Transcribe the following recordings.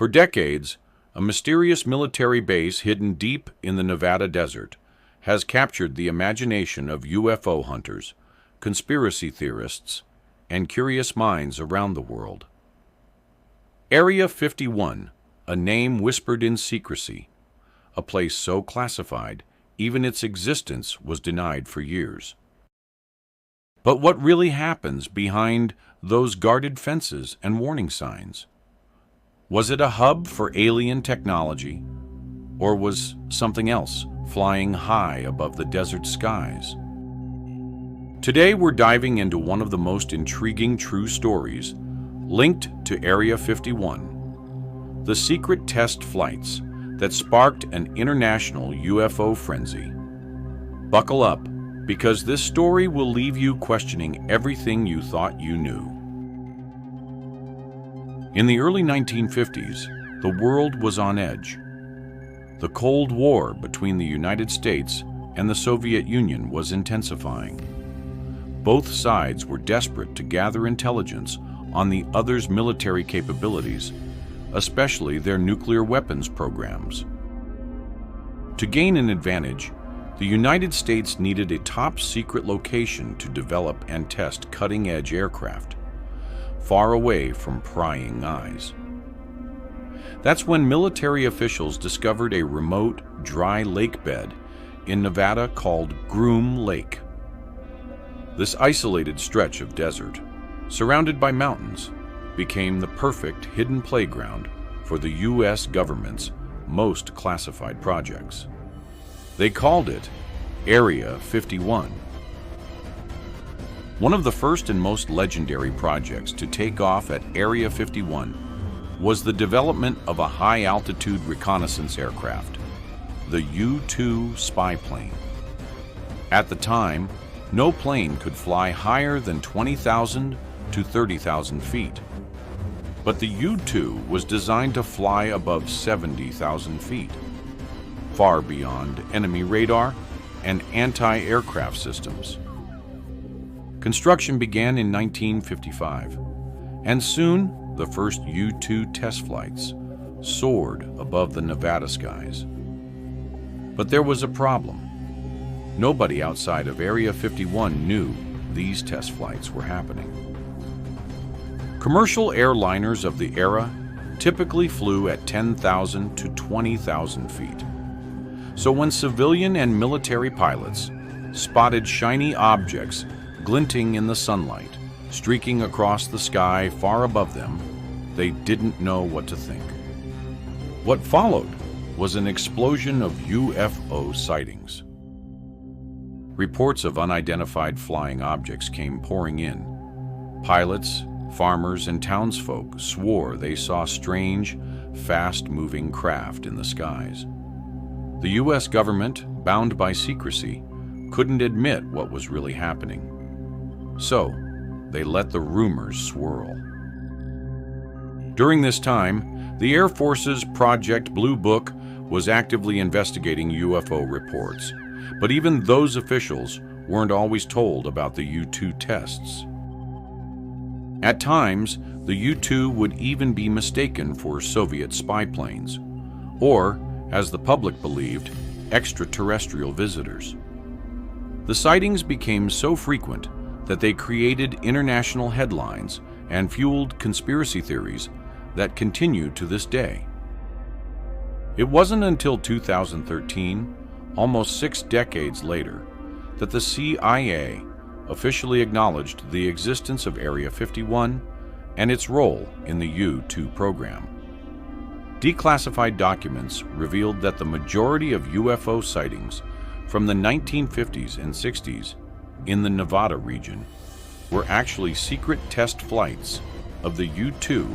For decades, a mysterious military base hidden deep in the Nevada desert has captured the imagination of UFO hunters, conspiracy theorists, and curious minds around the world. Area 51, a name whispered in secrecy, a place so classified even its existence was denied for years. But what really happens behind those guarded fences and warning signs? Was it a hub for alien technology, or was something else flying high above the desert skies? Today we're diving into one of the most intriguing true stories linked to Area 51, the secret test flights that sparked an international UFO frenzy. Buckle up, because this story will leave you questioning everything you thought you knew. In the early 1950s, the world was on edge. The Cold War between the United States and the Soviet Union was intensifying. Both sides were desperate to gather intelligence on the other's military capabilities, especially their nuclear weapons programs. To gain an advantage, the United States needed a top-secret location to develop and test cutting-edge aircraft, far away from prying eyes. That's when military officials discovered a remote, dry lakebed in Nevada called Groom Lake. This isolated stretch of desert, surrounded by mountains, became the perfect hidden playground for the U.S. government's most classified projects. They called it Area 51. One of the first and most legendary projects to take off at Area 51 was the development of a high-altitude reconnaissance aircraft, the U-2 spy plane. At the time, no plane could fly higher than 20,000 to 30,000 feet. But the U-2 was designed to fly above 70,000 feet, far beyond enemy radar and anti-aircraft systems. Construction began in 1955, and soon the first U-2 test flights soared above the Nevada skies. But there was a problem. Nobody outside of Area 51 knew these test flights were happening. Commercial airliners of the era typically flew at 10,000 to 20,000 feet. So when civilian and military pilots spotted shiny objects glinting in the sunlight, streaking across the sky far above them, they didn't know what to think. What followed was an explosion of UFO sightings. Reports of unidentified flying objects came pouring in. Pilots, farmers, and townsfolk swore they saw strange, fast-moving craft in the skies. The U.S. government, bound by secrecy, couldn't admit what was really happening. So, they let the rumors swirl. During this time, the Air Force's Project Blue Book was actively investigating UFO reports, but even those officials weren't always told about the U-2 tests. At times, the U-2 would even be mistaken for Soviet spy planes, or, as the public believed, extraterrestrial visitors. The sightings became so frequent that they created international headlines and fueled conspiracy theories that continue to this day. It wasn't until 2013, almost 6 decades later, that the CIA officially acknowledged the existence of Area 51 and its role in the U-2 program. Declassified documents revealed that the majority of UFO sightings from the 1950s and 60s in the Nevada region were actually secret test flights of the U-2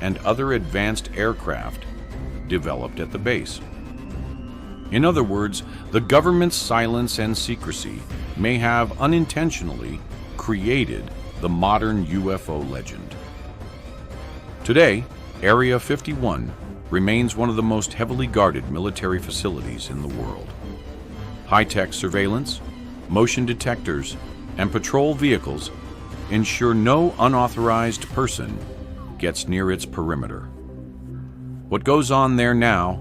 and other advanced aircraft developed at the base. In other words, the government's silence and secrecy may have unintentionally created the modern UFO legend. Today, Area 51 remains one of the most heavily guarded military facilities in the world. High-tech surveillance, motion detectors, and patrol vehicles ensure no unauthorized person gets near its perimeter. What goes on there now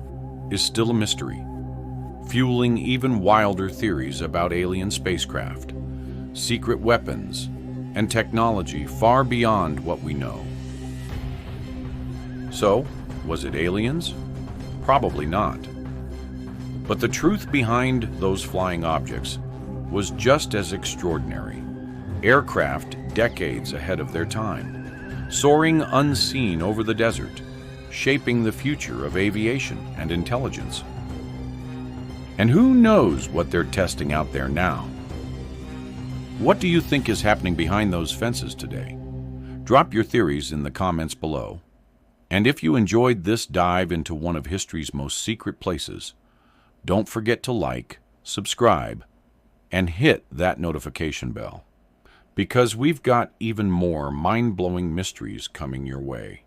is still a mystery, fueling even wilder theories about alien spacecraft, secret weapons, and technology far beyond what we know. So, was it aliens? Probably not. But the truth behind those flying objects was just as extraordinary. Aircraft decades ahead of their time, soaring unseen over the desert, shaping the future of aviation and intelligence. And who knows what they're testing out there now? What do you think is happening behind those fences today? Drop your theories in the comments below. And if you enjoyed this dive into one of history's most secret places, don't forget to like, subscribe, and hit that notification bell, because we've got even more mind-blowing mysteries coming your way.